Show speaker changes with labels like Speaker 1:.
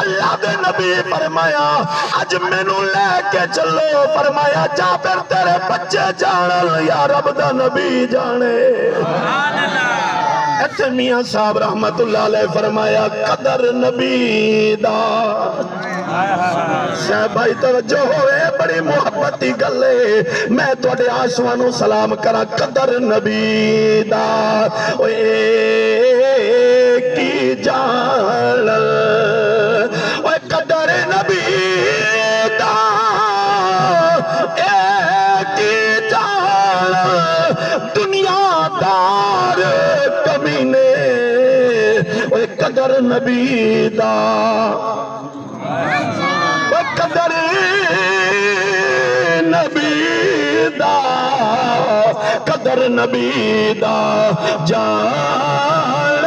Speaker 1: اللہ دے نبی فرمایا اج مینوں لے کے چلو فرمایا جا پھر تیرے بچے جانن یا رب دا نبی جانے ایتھے میاں صاحب رحمت اللہ علیہ فرمایا قدر نبی دا صاحب بھائی توجہ ہوئے بڑی محبت دی گلے میں توڑے آسوانوں سلام کرا قدر نبی دا اے کی جان اے قدر نبی دا اے کی جان دنیا دار کمینے اے قدر نبی دا قدر نبی دا قدر نبی دا جان